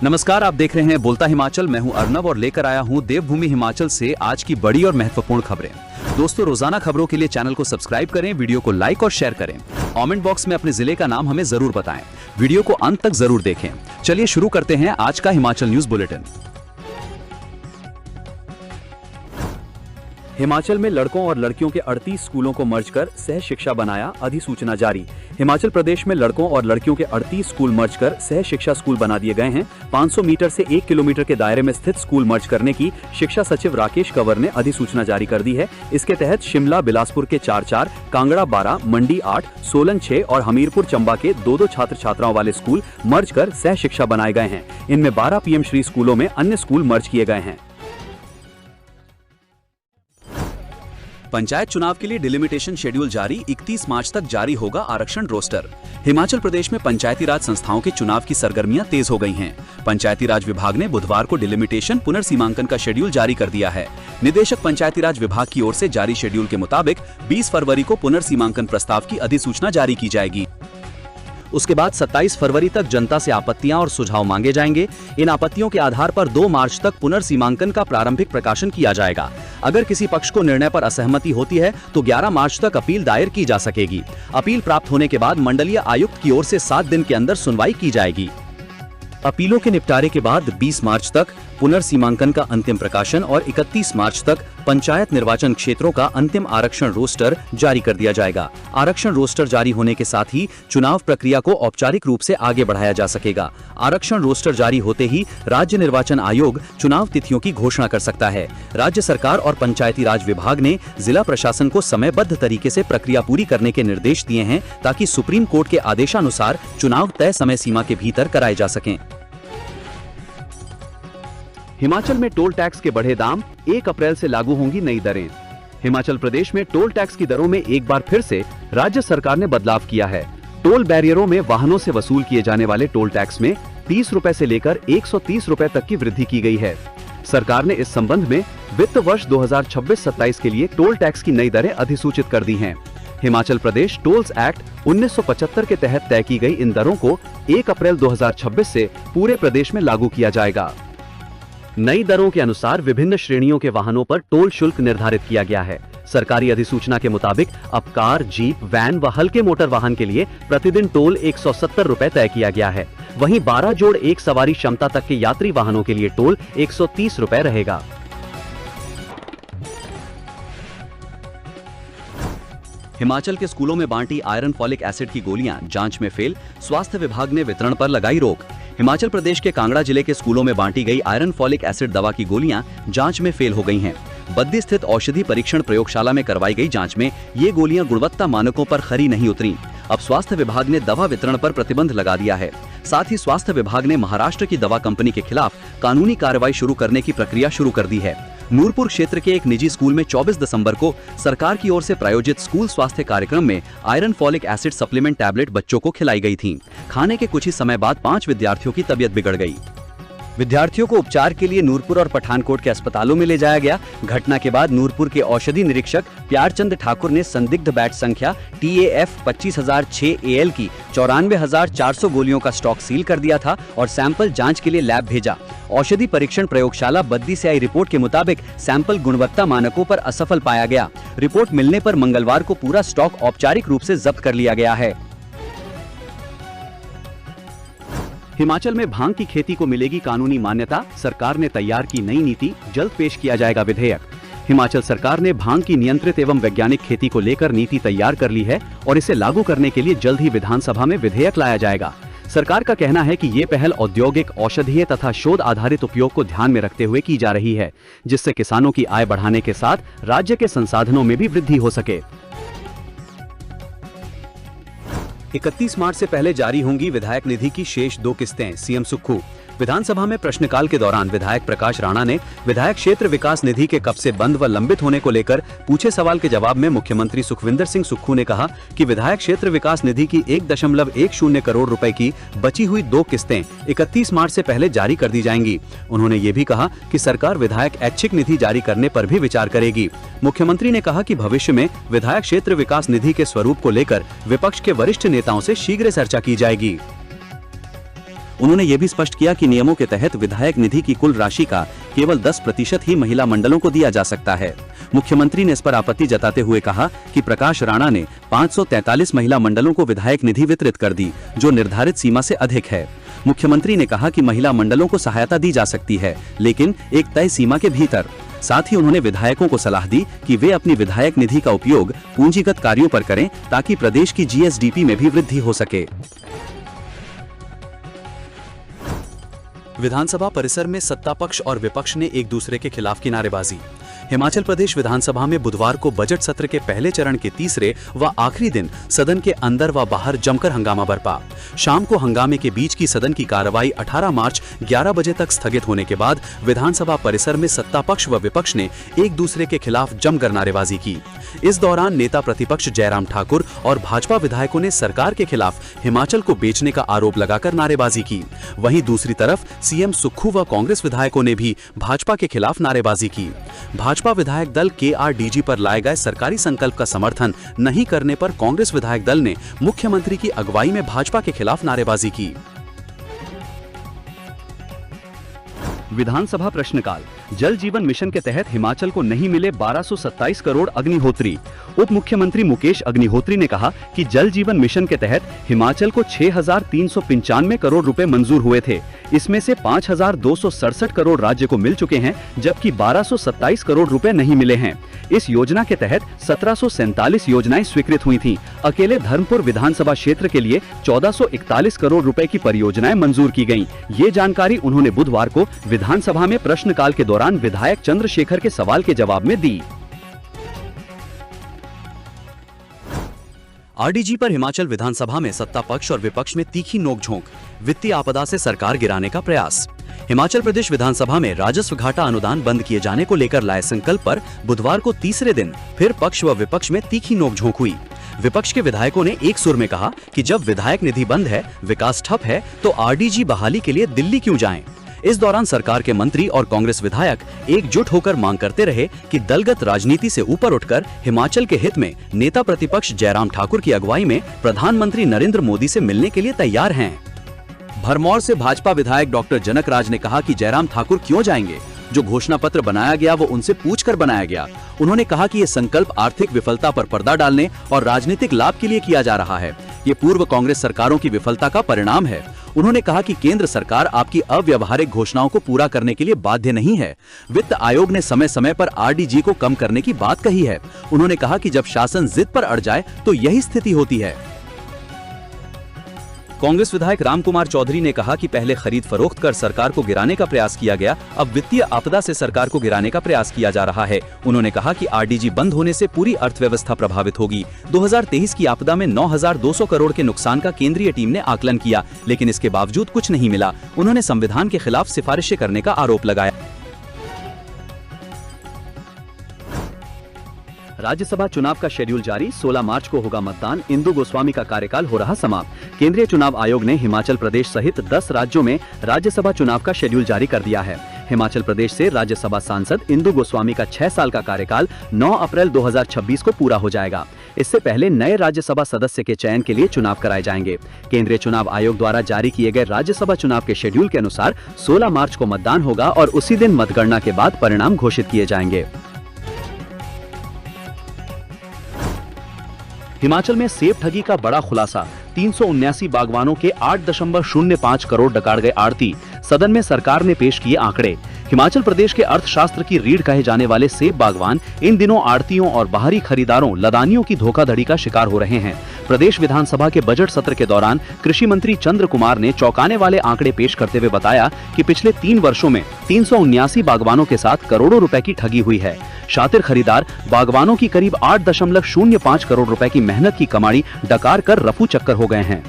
नमस्कार, आप देख रहे हैं बोलता हिमाचल। मैं हूं अर्नव और लेकर आया हूं देवभूमि हिमाचल से आज की बड़ी और महत्वपूर्ण खबरें। दोस्तों, रोजाना खबरों के लिए चैनल को सब्सक्राइब करें, वीडियो को लाइक और शेयर करें। कमेंट बॉक्स में अपने जिले का नाम हमें जरूर बताएं। वीडियो को अंत तक जरूर देखें। चलिए शुरू करते हैं आज का हिमाचल न्यूज बुलेटिन। हिमाचल में लड़कों और लड़कियों के 38 स्कूलों को मर्ज कर सह शिक्षा बनाया, अधिसूचना जारी। हिमाचल प्रदेश में लड़कों और लड़कियों के 38 स्कूल मर्ज कर सह शिक्षा स्कूल बना दिए गए हैं। 500 मीटर से 1 किलोमीटर के दायरे में स्थित स्कूल मर्ज करने की शिक्षा सचिव राकेश कंवर ने अधिसूचना जारी कर दी है। इसके तहत शिमला बिलासपुर के 4-4, कांगड़ा 12, मंडी 8, सोलन 6 और हमीरपुर चंबा के 2-2 छात्र छात्राओं वाले स्कूल मर्ज कर सह शिक्षा बनाए गए हैं। इनमें 12 पीएम श्री स्कूलों में अन्य स्कूल मर्ज किए गए हैं। पंचायत चुनाव के लिए डिलिमिटेशन शेड्यूल जारी, 31 मार्च तक जारी होगा आरक्षण रोस्टर। हिमाचल प्रदेश में पंचायती राज संस्थाओं के चुनाव की सरगर्मियां तेज हो गई हैं। पंचायती राज विभाग ने बुधवार को डिलिमिटेशन पुनर्सीमांकन का शेड्यूल जारी कर दिया है। निदेशक पंचायती राज विभाग की ओर से जारी शेड्यूल के मुताबिक 20 फरवरी को पुनर्सीमांकन प्रस्ताव की अधिसूचना जारी की जाएगी। उसके बाद 27 फरवरी तक जनता से आपत्तियां और सुझाव मांगे जाएंगे। इन आपत्तियों के आधार पर 2 मार्च तक पुनर्सीमांकन का प्रारंभिक प्रकाशन किया जाएगा। अगर किसी पक्ष को निर्णय पर असहमति होती है तो 11 मार्च तक अपील दायर की जा सकेगी। अपील प्राप्त होने के बाद मंडलीय आयुक्त की ओर से 7 दिन के अंदर सुनवाई की जाएगी। अपीलों के निपटारे के बाद 20 मार्च तक पुनर्सीमांकन का अंतिम प्रकाशन और 31 मार्च तक पंचायत निर्वाचन क्षेत्रों का अंतिम आरक्षण रोस्टर जारी कर दिया जाएगा। आरक्षण रोस्टर जारी होने के साथ ही चुनाव प्रक्रिया को औपचारिक रूप से आगे बढ़ाया जा सकेगा। आरक्षण रोस्टर जारी होते ही राज्य निर्वाचन आयोग चुनाव तिथियों की घोषणा कर सकता है। राज्य सरकार और पंचायती राज विभाग ने जिला प्रशासन को समयबद्ध तरीके से प्रक्रिया पूरी करने के निर्देश दिए हैं ताकि सुप्रीम कोर्ट के आदेशानुसार चुनाव तय समय सीमा के भीतर कराए जा सकें। हिमाचल में टोल टैक्स के बढ़े दाम, 1 अप्रैल से लागू होंगी नई दरें। हिमाचल प्रदेश में टोल टैक्स की दरों में एक बार फिर से राज्य सरकार ने बदलाव किया है। टोल बैरियरों में वाहनों से वसूल किए जाने वाले टोल टैक्स में 30 रुपए से लेकर 130 रुपए तक की वृद्धि की गई है। सरकार ने इस संबंध में वित्त वर्ष 2026-27 के लिए टोल टैक्स की नई दरें अधिसूचित कर दी हैं। हिमाचल प्रदेश टोल्स एक्ट 1975 के तहत तय की गई इन दरों को 1 अप्रैल 2026 से पूरे प्रदेश में लागू किया जाएगा। नई दरों के अनुसार विभिन्न श्रेणियों के वाहनों पर टोल शुल्क निर्धारित किया गया है। सरकारी अधिसूचना के मुताबिक अब कार, जीप, वैन व हल्के मोटर वाहन के लिए प्रतिदिन टोल 170 रुपए तय किया गया है। वहीं 12 जोड़ 1 सवारी क्षमता तक के यात्री वाहनों के लिए टोल 130 रुपए रहेगा। हिमाचल के स्कूलों में बांटी आयरन फॉलिक एसिड की गोलियां, जांच में फेल, स्वास्थ्य विभाग ने वितरण पर लगाई रोक। हिमाचल प्रदेश के कांगड़ा जिले के स्कूलों में बांटी गई आयरन फॉलिक एसिड दवा की गोलियां जांच में फेल हो गई हैं। बद्दी स्थित औषधि परीक्षण प्रयोगशाला में करवाई गई जांच में ये गोलियां गुणवत्ता मानकों पर खरी नहीं उतरी। अब स्वास्थ्य विभाग ने दवा वितरण पर प्रतिबंध लगा दिया है। साथ ही स्वास्थ्य विभाग ने महाराष्ट्र की दवा कंपनी के खिलाफ कानूनी कार्रवाई शुरू करने की प्रक्रिया शुरू कर दी है। नूरपुर क्षेत्र के एक निजी स्कूल में 24 दिसंबर को सरकार की ओर से प्रायोजित स्कूल स्वास्थ्य कार्यक्रम में iron folic acid supplement tablet बच्चों को खिलाई गई थी। खाने के कुछ ही समय बाद 5 विद्यार्थियों की तबीयत बिगड़ गई। विद्यार्थियों को उपचार के लिए नूरपुर और पठानकोट के अस्पतालों में ले जाया गया। घटना के बाद नूरपुर के औषधि निरीक्षक प्यारचंद ठाकुर ने संदिग्ध बैच संख्या TAF 25006 AL की 94,400 गोलियों का स्टॉक सील कर दिया था और सैंपल जांच के लिए लैब भेजा। औषधि परीक्षण प्रयोगशाला बद्दी से आई रिपोर्ट के मुताबिक सैंपल गुणवत्ता मानकों पर असफल पाया गया। रिपोर्ट मिलने पर मंगलवार को पूरा स्टॉक औपचारिक रूप से जब्त कर लिया गया है। हिमाचल में भांग की खेती को मिलेगी कानूनी मान्यता, सरकार ने तैयार की नई नीति, जल्द पेश किया जाएगा विधेयक। हिमाचल सरकार ने भांग की नियंत्रित एवं वैज्ञानिक खेती को लेकर नीति तैयार कर ली है और इसे लागू करने के लिए जल्द ही विधानसभा में विधेयक लाया जाएगा। सरकार का कहना है कि ये पहल औद्योगिक, औषधीय तथा शोध आधारित उपयोग को ध्यान में रखते हुए की जा रही है, जिससे किसानों की आय बढ़ाने के साथ राज्य के संसाधनों में भी वृद्धि हो सके। 31 मार्च से पहले जारी होंगी विधायक निधि की शेष 2 किस्तें, सीएम सुक्खू। विधानसभा में प्रश्नकाल के दौरान विधायक प्रकाश राणा ने विधायक क्षेत्र विकास निधि के कब से बंद व लंबित होने को लेकर पूछे सवाल के जवाब में मुख्यमंत्री सुखविंदर सिंह सुक्खू ने कहा कि विधायक क्षेत्र विकास निधि की 1.10 करोड़ रुपए की बची हुई 2 किस्तें 31 मार्च से पहले जारी कर दी जाएंगी। उन्होंने ये भी कहा कि सरकार विधायक ऐच्छिक निधि जारी करने पर भी विचार करेगी। मुख्यमंत्री ने कहा कि भविष्य में विधायक क्षेत्र विकास निधि के स्वरूप को लेकर विपक्ष के वरिष्ठ नेताओं से शीघ्र चर्चा की जाएगी। उन्होंने ये भी स्पष्ट किया कि नियमों के तहत विधायक निधि की कुल राशि का केवल 10% ही महिला मंडलों को दिया जा सकता है। मुख्यमंत्री ने इस पर आपत्ति जताते हुए कहा कि प्रकाश राणा ने 543 महिला मंडलों को विधायक निधि वितरित कर दी, जो निर्धारित सीमा से अधिक है। मुख्यमंत्री ने कहा कि महिला मंडलों को सहायता दी जा सकती है, लेकिन एक तय सीमा के भीतर। साथ ही उन्होंने विधायकों को सलाह दी कि वे अपनी विधायक निधि का उपयोग पूंजीगत कार्यों पर करें, ताकि प्रदेश की जीएसडीपी में भी वृद्धि हो सके। विधानसभा परिसर में सत्ता पक्ष और विपक्ष ने एक दूसरे के खिलाफ की नारेबाजी। हिमाचल प्रदेश विधानसभा में बुधवार को बजट सत्र के पहले चरण के तीसरे व आखिरी दिन सदन के अंदर व बाहर जमकर हंगामा बरपा। शाम को हंगामे के बीच की सदन की कार्रवाई 18 मार्च 11 बजे तक स्थगित होने के बाद विधानसभा परिसर में सत्ता पक्ष व विपक्ष ने एक दूसरे के खिलाफ जमकर नारेबाजी की। इस दौरान नेता प्रतिपक्ष जयराम ठाकुर और भाजपा विधायकों ने सरकार के खिलाफ हिमाचल को बेचने का आरोप लगाकर नारेबाजी की। वहीं दूसरी तरफ सीएम सुक्खू व कांग्रेस विधायकों ने भी भाजपा के खिलाफ नारेबाजी की। भाजपा विधायक दल केआरडीजी पर लाए गए सरकारी संकल्प का समर्थन नहीं करने पर कांग्रेस विधायक दल ने मुख्यमंत्री की अगुवाई में भाजपा के खिलाफ नारेबाजी की। विधानसभा प्रश्नकाल। जल जीवन मिशन के तहत हिमाचल को नहीं मिले 1227 करोड़ अग्निहोत्री। उप मुख्यमंत्री मुकेश अग्निहोत्री ने कहा कि जल जीवन मिशन के तहत हिमाचल को 6,395 करोड़ रुपए मंजूर हुए थे। इसमें से 5,267 करोड़ राज्य को मिल चुके हैं, जबकि 1227 करोड़ रुपए नहीं मिले हैं। इस योजना के तहत 1747 योजनाएं स्वीकृत हुई थीं। अकेले धर्मपुर विधानसभा क्षेत्र के लिए 1441 करोड़ रुपए की परियोजनाएं मंजूर की गईं। ये जानकारी उन्होंने बुधवार को विधानसभा में प्रश्नकाल के दौरान विधायक चंद्रशेखर के सवाल के जवाब में दी। आरडीजी पर हिमाचल विधानसभा में सत्ता पक्ष और विपक्ष में तीखी नोकझोंक। वित्तीय आपदा से सरकार गिराने का प्रयास। हिमाचल प्रदेश विधानसभा में राजस्व घाटा अनुदान बंद किए जाने को लेकर लाए संकल्प पर बुधवार को तीसरे दिन फिर पक्ष व विपक्ष में तीखी नोकझोंक हुई। विपक्ष के विधायकों ने एक सुर में कहा कि जब विधायक निधि बंद है, विकास ठप है, तो आरडीजी बहाली के लिए दिल्ली क्यों जाएं? इस दौरान सरकार के मंत्री और कांग्रेस विधायक एकजुट होकर मांग करते रहे कि दलगत राजनीति से ऊपर उठकर हिमाचल के हित में नेता प्रतिपक्ष जयराम ठाकुर की अगुवाई में प्रधानमंत्री नरेंद्र मोदी से मिलने के लिए तैयार हैं। भरमौर से भाजपा विधायक डॉक्टर जनक राज ने कहा कि जयराम ठाकुर क्यों जाएंगे? जो घोषणा पत्र बनाया गया वो उनसे पूछकर बनाया गया। उन्होंने कहा कि ये संकल्प आर्थिक विफलता पर पर्दा डालने और राजनीतिक लाभ के लिए किया जा रहा है। ये पूर्व कांग्रेस सरकारों की विफलता का परिणाम है। उन्होंने कहा कि केंद्र सरकार आपकी अव्यवहारिक घोषणाओं को पूरा करने के लिए बाध्य नहीं है। वित्त आयोग ने समय समय पर आरडीजी को कम करने की बात कही है। उन्होंने कहा कि जब शासन जिद पर अड़ जाए तो यही स्थिति होती है। कांग्रेस विधायक रामकुमार चौधरी ने कहा कि पहले खरीद फरोख्त कर सरकार को गिराने का प्रयास किया गया, अब वित्तीय आपदा से सरकार को गिराने का प्रयास किया जा रहा है। उन्होंने कहा कि आरडीजी बंद होने से पूरी अर्थव्यवस्था प्रभावित होगी। 2023 की आपदा में 9,200 करोड़ के नुकसान का केंद्रीय टीम ने आकलन किया, लेकिन इसके बावजूद कुछ नहीं मिला। उन्होंने संविधान के खिलाफ सिफारिशें करने का आरोप लगाया। राज्यसभा चुनाव का शेड्यूल जारी। 16 मार्च को होगा मतदान। इंदु गोस्वामी का कार्यकाल हो रहा समाप्त। केंद्रीय चुनाव आयोग ने हिमाचल प्रदेश सहित 10 राज्यों में राज्यसभा चुनाव का शेड्यूल जारी कर दिया है। हिमाचल प्रदेश से राज्यसभा सांसद इंदु गोस्वामी का 6 साल का कार्यकाल 9 अप्रैल 2026 को पूरा हो जाएगा। इससे पहले नए राज्यसभा सदस्य के चयन के लिए चुनाव कराए जाएंगे। केंद्रीय चुनाव आयोग द्वारा जारी किए गए राज्यसभा चुनाव के शेड्यूल के अनुसार 16 मार्च को मतदान होगा और उसी दिन मतगणना के बाद परिणाम घोषित किए जाएंगे। हिमाचल में सेब ठगी का बड़ा खुलासा। 379 बागवानों के 8.05 करोड़ डकाड़ गए आड़ती। सदन में सरकार ने पेश किए आंकड़े। हिमाचल प्रदेश के अर्थशास्त्र की रीढ़ कहे जाने वाले सेब बागवान इन दिनों आड़तियों और बाहरी खरीदारों लदानियों की धोखाधड़ी का शिकार हो रहे हैं। प्रदेश विधानसभा के बजट सत्र के दौरान कृषि मंत्री चंद्र कुमार ने चौंकाने वाले आंकड़े पेश करते हुए बताया कि पिछले 3 वर्षों में 379 बागवानों के साथ करोड़ों रुपए की ठगी हुई है। शातिर खरीदार बागवानों की करीब 8.05 करोड़ रुपए की मेहनत की कमाई डकार कर रफू चक्कर हो गए हैं।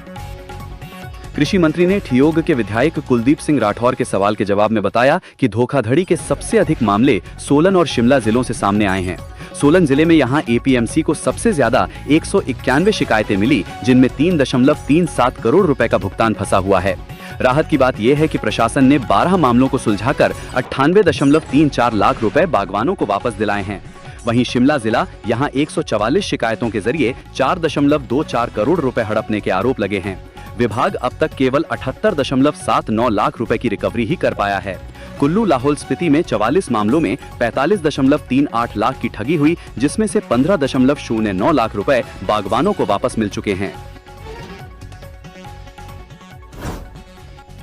कृषि मंत्री ने ठियोग के विधायक कुलदीप सिंह राठौर के सवाल के जवाब में बताया कि धोखाधड़ी के सबसे अधिक मामले सोलन और शिमला जिलों से सामने आए हैं। सोलन जिले में यहां एपीएमसी को सबसे ज्यादा 191 शिकायतें मिली, जिनमें 3.37 करोड़ रुपए का भुगतान फंसा हुआ है। राहत की बात यह है कि प्रशासन ने 12 मामलों को सुलझाकर 98.34 लाख रुपए बागवानों को वापस दिलाए हैं। वहीं शिमला जिला यहां 144 शिकायतों के जरिए 4.24 करोड़ रुपए हड़पने के आरोप लगे हैं। विभाग अब तक केवल 78.79 लाख रुपए की रिकवरी ही कर पाया है। कुल्लू लाहौल स्पीति में 44 मामलों में 45.38 लाख की ठगी हुई, जिसमें से 15.09 लाख रुपए बागवानों को वापस मिल चुके हैं।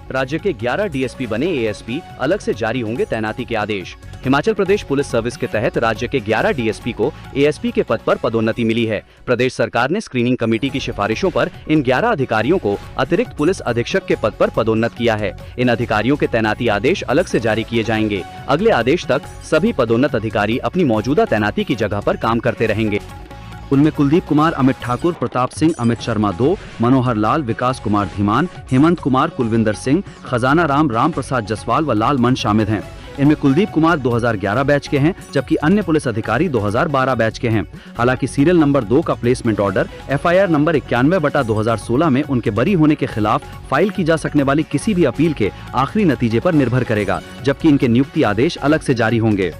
राज्य के 11 डीएसपी बने एएसपी, अलग से जारी होंगे तैनाती के आदेश। हिमाचल प्रदेश पुलिस सर्विस के तहत राज्य के 11 डीएसपी को एएसपी के पद पर पदोन्नति मिली है। प्रदेश सरकार ने स्क्रीनिंग कमेटी की सिफारिशों पर इन 11 अधिकारियों को अतिरिक्त पुलिस अधीक्षक के पद पर पदोन्नत किया है। इन अधिकारियों के तैनाती आदेश अलग से जारी किए जाएंगे। अगले आदेश तक सभी पदोन्नत अधिकारी अपनी मौजूदा तैनाती की जगह पर काम करते रहेंगे। उनमें कुलदीप कुमार, अमित ठाकुर, प्रताप सिंह, अमित शर्मा 2, मनोहर लाल, विकास कुमार धीमान, हेमंत कुमार, कुलविंदर सिंह, खजाना राम प्रसाद जसवाल व लाल मन शामिल हैं। इनमें कुलदीप कुमार 2011 बैच के हैं, जबकि अन्य पुलिस अधिकारी 2012 बैच के हैं। हालांकि सीरियल नंबर 2 का प्लेसमेंट ऑर्डर FIR नंबर 91/2016 में उनके बरी होने के खिलाफ फाइल की जा सकने वाली किसी भी अपील के आखिरी नतीजे पर निर्भर करेगा, जबकि इनके नियुक्ति आदेश अलग से जारी होंगे।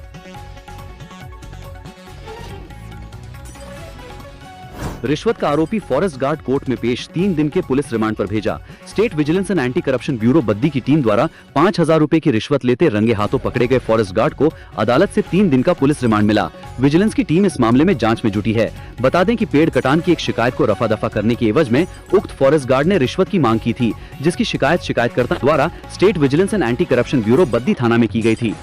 रिश्वत का आरोपी फॉरेस्ट गार्ड कोर्ट में पेश, 3 दिन के पुलिस रिमांड पर भेजा। State vigilance and anti corruption bureau Baddi की टीम द्वारा 5,000 रुपए की रिश्वत लेते रंगे हाथों पकड़े गए फॉरेस्ट गार्ड को अदालत से 3 दिन का पुलिस रिमांड मिला। विजिलेंस की टीम इस मामले में जांच में जुटी है। बता दें कि पेड़ कटान की एक शिकायत को रफा दफा करने की एवज में उक्त फॉरेस्ट गार्ड ने रिश्वत की मांग की थी, जिसकी शिकायत शिकायतकर्ता द्वारा state vigilance and anti corruption bureau Baddi थाना में की गई थी।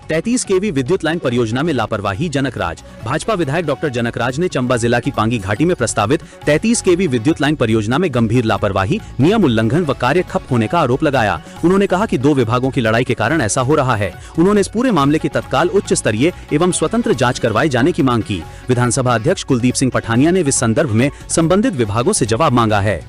33 केवी विद्युत लाइन परियोजना में लापरवाही, जनकराज। भाजपा विधायक डॉक्टर जनकराज ने चंबा जिला की पांगी घाटी में प्रस्तावित 33 केवी विद्युत लाइन परियोजना में गंभीर लापरवाही, नियम उल्लंघन व कार्य ठप होने का आरोप लगाया। उन्होंने कहा कि 2 विभागों की लड़ाई के कारण ऐसा हो रहा है। उन्होंने इस पूरे मामले की तत्काल उच्च स्तरीय एवं स्वतंत्र जाँच करवाए जाने की मांग की। विधानसभा अध्यक्ष कुलदीप सिंह पठानिया ने इस संदर्भ में संबंधित विभागों से जवाब मांगा है।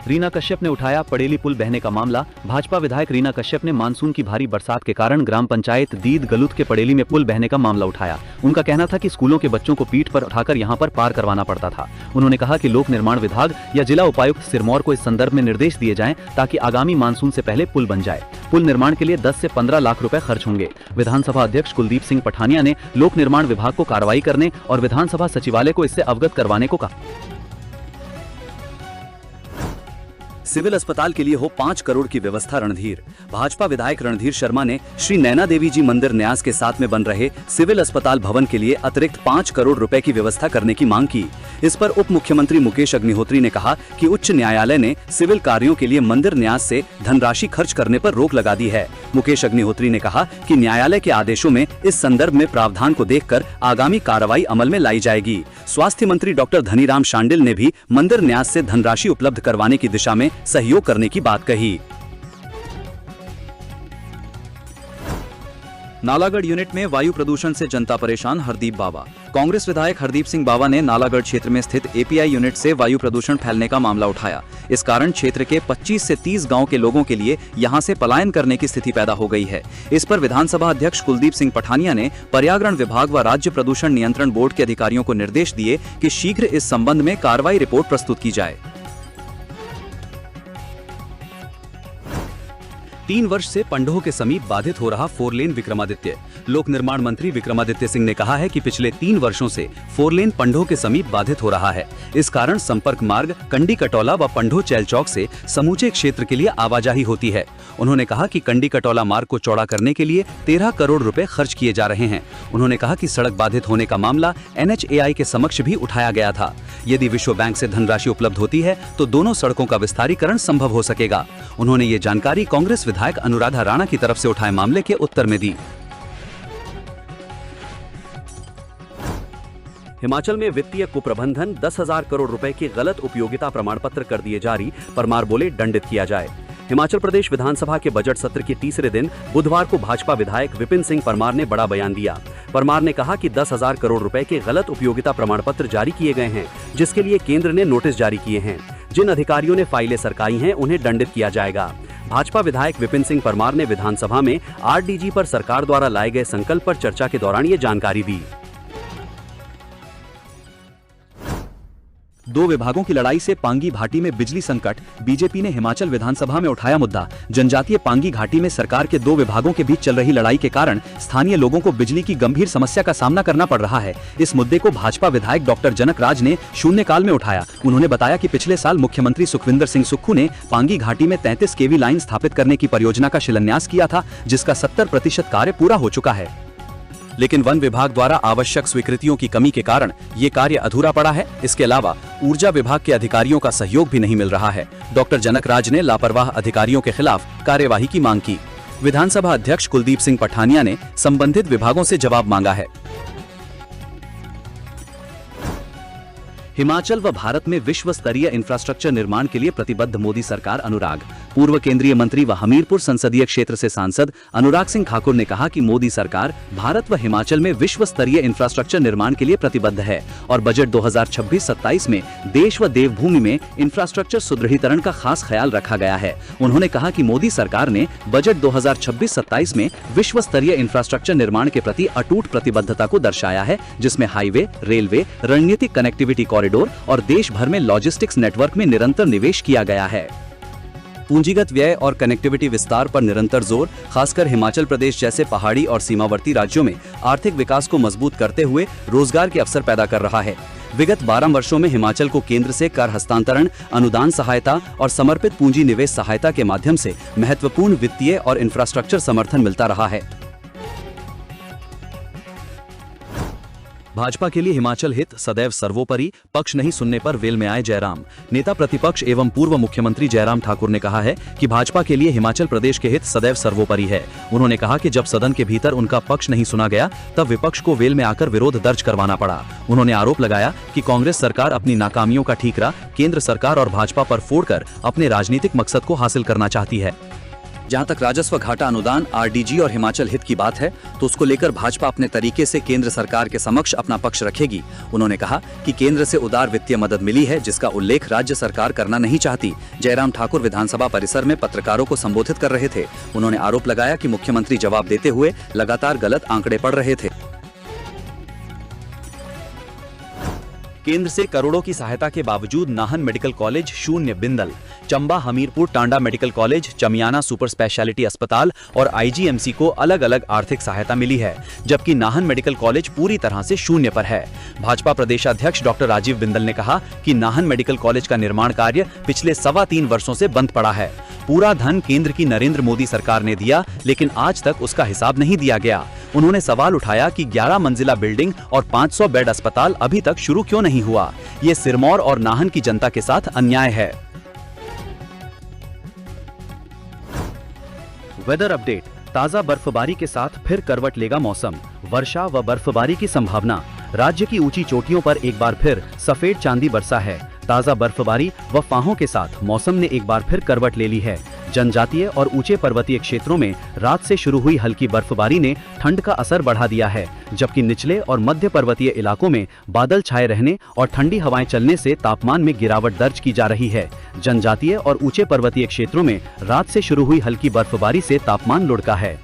रीना कश्यप ने उठाया पड़ेली पुल बहने का मामला। भाजपा विधायक रीना कश्यप ने मानसून की भारी बरसात के कारण ग्राम पंचायत दीद गलुत के पड़ेली में पुल बहने का मामला उठाया। उनका कहना था कि स्कूलों के बच्चों को पीठ पर उठाकर यहां पर पार करवाना पड़ता था। उन्होंने कहा कि लोक निर्माण विभाग या जिला उपायुक्त सिरमौर को इस संदर्भ में निर्देश दिए जाएं ताकि आगामी मानसून से पहले पुल बन जाए। पुल निर्माण के लिए 10 से 15 लाख रुपए खर्च होंगे। विधानसभा अध्यक्ष कुलदीप सिंह पठानिया ने लोक निर्माण विभाग को कार्रवाई करने और विधानसभा सचिवालय को इससे अवगत करवाने को कहा। सिविल अस्पताल के लिए हो 5 करोड़ की व्यवस्था, रणधीर। भाजपा विधायक रणधीर शर्मा ने श्री नैना देवी जी मंदिर न्यास के साथ में बन रहे सिविल अस्पताल भवन के लिए अतिरिक्त 5 करोड़ रुपए की व्यवस्था करने की मांग की। इस पर उप मुख्यमंत्री मुकेश अग्निहोत्री ने कहा कि उच्च न्यायालय ने सिविल कार्यों के लिए मंदिर न्यास से धनराशि खर्च करने पर रोक लगा दी है। मुकेश अग्निहोत्री ने कहा कि न्यायालय के आदेशों में इस संदर्भ में प्रावधान को देखकर आगामी कार्रवाई अमल में लाई जाएगी। स्वास्थ्य मंत्री डॉक्टर धनीराम शांडिल ने भी मंदिर न्यास से धनराशि उपलब्ध करवाने की दिशा में सहयोग करने की बात कही। नालागढ़ यूनिट में वायु प्रदूषण से जनता परेशान, हरदीप बावा। कांग्रेस विधायक हरदीप सिंह बावा ने नालागढ़ क्षेत्र में स्थित API यूनिट से वायु प्रदूषण फैलने का मामला उठाया। इस कारण क्षेत्र के 25 से 30 गांव के लोगों के लिए यहां से पलायन करने की स्थिति पैदा हो गई है। इस पर विधानसभा अध्यक्ष कुलदीप सिंह पठानिया ने पर्यावरण विभाग व राज्य प्रदूषण नियंत्रण बोर्ड के अधिकारियों को निर्देश दिए कि शीघ्र इस संबंध में कार्रवाई रिपोर्ट प्रस्तुत की जाए। 3 वर्ष से पंडोह के समीप बाधित हो रहा 4 लेन विक्रमादित्य। लोक निर्माण मंत्री विक्रमादित्य सिंह ने कहा है कि पिछले 3 वर्षों से 4 लेन पंडोह के समीप बाधित हो रहा है। इस कारण संपर्क मार्ग कंडी कटौला व पंडोह चैल चौक से समूचे क्षेत्र के लिए आवाजाही होती है। उन्होंने कहा कि कंडी कटौला मार्ग को चौड़ा करने के लिए 13 करोड़ रुपए खर्च किए जा रहे हैं। उन्होंने कहा कि सड़क बाधित होने का मामला NHAI के समक्ष भी उठाया गया था। यदि विश्व बैंक से धनराशि उपलब्ध होती है तो दोनों सड़कों का विस्तारीकरण संभव हो सकेगा। उन्होंने ये जानकारी कांग्रेस विधायक अनुराधा राणा की तरफ से उठाए मामले के उत्तर में दी। हिमाचल में वित्तीय कुप्रबंधन, 10,000 करोड़ रुपए के गलत उपयोगिता प्रमाण पत्र कर दिए जारी, परमार बोले दंडित किया जाए। हिमाचल प्रदेश विधानसभा के बजट सत्र के तीसरे दिन बुधवार को भाजपा विधायक विपिन सिंह परमार ने बड़ा बयान दिया। परमार ने कहा कि 10,000 करोड़ रुपए के गलत उपयोगिता प्रमाण पत्र जारी किए गए हैं, जिसके लिए केंद्र ने नोटिस जारी किए हैं। जिन अधिकारियों ने फाइलें सरकाई हैं, उन्हें दंडित किया जाएगा। भाजपा विधायक विपिन सिंह परमार ने विधानसभा में RDG पर सरकार द्वारा लाए गए संकल्प पर चर्चा के दौरान ये जानकारी दी। दो विभागों की लड़ाई से पांगी घाटी में बिजली संकट। बीजेपी ने हिमाचल विधानसभा में उठाया मुद्दा। जनजातीय पांगी घाटी में सरकार के दो विभागों के बीच चल रही लड़ाई के कारण स्थानीय लोगों को बिजली की गंभीर समस्या का सामना करना पड़ रहा है। इस मुद्दे को भाजपा विधायक डॉक्टर जनक राज ने शून्यकाल में उठाया। उन्होंने बताया कि पिछले साल मुख्यमंत्री सुखविंदर सिंह सुक्खू ने पांगी घाटी में 33 केवी लाइन स्थापित करने की परियोजना का शिलान्यास किया था, जिसका 70% कार्य पूरा हो चुका है। लेकिन वन विभाग द्वारा आवश्यक स्वीकृतियों की कमी के कारण ये कार्य अधूरा पड़ा है। इसके अलावा ऊर्जा विभाग के अधिकारियों का सहयोग भी नहीं मिल रहा है। डॉक्टर जनक राज ने लापरवाह अधिकारियों के खिलाफ कार्यवाही की मांग की। विधानसभा अध्यक्ष कुलदीप सिंह पठानिया ने संबंधित विभागों से जवाब मांगा है। हिमाचल व भारत में विश्व स्तरीय इंफ्रास्ट्रक्चर निर्माण के लिए प्रतिबद्ध मोदी सरकार। अनुराग। पूर्व केंद्रीय मंत्री व हमीरपुर संसदीय क्षेत्र से सांसद अनुराग सिंह ठाकुर ने कहा कि मोदी सरकार भारत व हिमाचल में विश्व स्तरीय इंफ्रास्ट्रक्चर निर्माण के लिए प्रतिबद्ध है और बजट 2026-27 में देश व देवभूमि में इंफ्रास्ट्रक्चर सुदृढ़ीकरण का खास ख्याल रखा गया है। उन्होंने कहा कि मोदी सरकार ने बजट 2026-27 में विश्व स्तरीय इंफ्रास्ट्रक्चर निर्माण के प्रति अटूट प्रतिबद्धता को दर्शाया है, जिसमें हाईवे, रेलवे, रणनीतिक कनेक्टिविटी कॉरिडोर और देश भर में लॉजिस्टिक्स नेटवर्क में निरंतर निवेश किया गया है। पूंजीगत व्यय और कनेक्टिविटी विस्तार पर निरंतर जोर, खासकर हिमाचल प्रदेश जैसे पहाड़ी और सीमावर्ती राज्यों में आर्थिक विकास को मजबूत करते हुए रोजगार के अवसर पैदा कर रहा है। विगत 12 वर्षों में हिमाचल को केंद्र से कर हस्तांतरण, अनुदान सहायता और समर्पित पूंजी निवेश सहायता के माध्यम से महत्वपूर्ण वित्तीय और इंफ्रास्ट्रक्चर समर्थन मिलता रहा है। भाजपा के लिए हिमाचल हित सदैव सर्वोपरि, पक्ष नहीं सुनने पर वेल में आए जयराम। नेता प्रतिपक्ष एवं पूर्व मुख्यमंत्री जयराम ठाकुर ने कहा है कि भाजपा के लिए हिमाचल प्रदेश के हित सदैव सर्वोपरि है। उन्होंने कहा कि जब सदन के भीतर उनका पक्ष नहीं सुना गया, तब विपक्ष को वेल में आकर विरोध दर्ज करवाना पड़ा। उन्होंने आरोप लगाया कि कांग्रेस सरकार अपनी नाकामियों का ठीकरा केंद्र सरकार और भाजपा पर फोड़कर अपने राजनीतिक मकसद को हासिल करना चाहती है। जहां तक राजस्व घाटा अनुदान, आरडीजी और हिमाचल हित की बात है, तो उसको लेकर भाजपा अपने तरीके से केंद्र सरकार के समक्ष अपना पक्ष रखेगी। उन्होंने कहा कि केंद्र से उदार वित्तीय मदद मिली है, जिसका उल्लेख राज्य सरकार करना नहीं चाहती। जयराम ठाकुर विधानसभा परिसर में पत्रकारों को संबोधित कर रहे थे। उन्होंने आरोप लगाया कि मुख्यमंत्री जवाब देते हुए लगातार गलत आंकड़े पढ़ रहे थे। केंद्र से करोड़ों की सहायता के बावजूद नाहन मेडिकल कॉलेज शून्य Bindal. Chamba, Hamirpur, Tanda medical college, Chamiyana super speciality अस्पताल और आईजीएमसी को अलग अलग आर्थिक सहायता मिली है, जबकि नाहन मेडिकल कॉलेज पूरी तरह से शून्य पर है। भाजपा प्रदेशाध्यक्ष डॉक्टर राजीव बिंदल ने कहा कि नाहन मेडिकल कॉलेज का निर्माण कार्य पिछले 3.25 वर्षों से बंद पड़ा है। पूरा धन केंद्र की नरेंद्र मोदी सरकार ने दिया, लेकिन आज तक उसका हिसाब नहीं दिया गया। उन्होंने सवाल उठाया कि 11 मंजिला बिल्डिंग और 500 बेड अस्पताल अभी तक शुरू क्यों नहीं हुआ। ये सिरमौर और नाहन की जनता के साथ अन्याय है। Weather update. ताजा बर्फबारी के साथ फिर करवट लेगा मौसम। वर्षा व बर्फबारी की संभावना। राज्य की ऊंची चोटियों पर एक बार फिर सफेद चांदी बरसा है। ताजा बर्फबारी व फाहों के साथ मौसम ने एक बार फिर करवट ले ली है। जनजातीय और ऊंचे पर्वतीय क्षेत्रों में रात से शुरू हुई हल्की बर्फबारी ने ठंड का असर बढ़ा दिया है, जबकि निचले और मध्य पर्वतीय इलाकों में बादल छाए रहने और ठंडी हवाएं चलने से तापमान में गिरावट दर्ज की जा रही है। जनजातीय और ऊंचे पर्वतीय क्षेत्रों में रात से शुरू हुई हल्की बर्फबारी से तापमान लुढ़का है।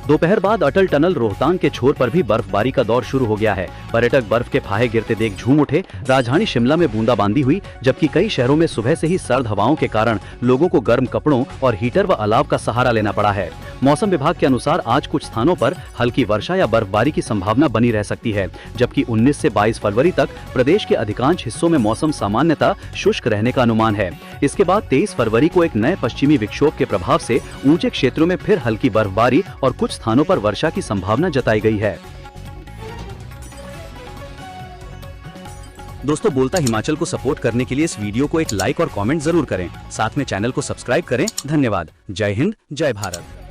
दोपहर बाद अटल टनल रोहतांग के छोर पर भी बर्फबारी का दौर शुरू हो गया है। पर्यटक बर्फ के फाहे गिरते देख झूम उठे। राजधानी शिमला में बूंदाबांदी हुई, जबकि कई शहरों में सुबह से ही सर्द हवाओं के कारण लोगों को गर्म कपड़ों और हीटर व अलाव का सहारा लेना पड़ा है। मौसम विभाग के अनुसार आज कुछ स्थानों पर हल्की वर्षा या बर्फबारी की संभावना बनी रह सकती है, जबकि 19 से 22 फरवरी तक प्रदेश के अधिकांश हिस्सों में मौसम सामान्यतः शुष्क रहने का अनुमान है। इसके बाद 23 फरवरी को एक नए पश्चिमी विक्षोभ के प्रभाव से ऊंचे क्षेत्रों में फिर हल्की बर्फबारी और कुछ स्थानों पर वर्षा की संभावना जताई गई है। दोस्तों, बोलता हिमाचल को सपोर्ट करने के लिए इस वीडियो को एक लाइक और कमेंट जरूर करें। साथ में चैनल को सब्सक्राइब करें। धन्यवाद। जय हिंद, जय भारत।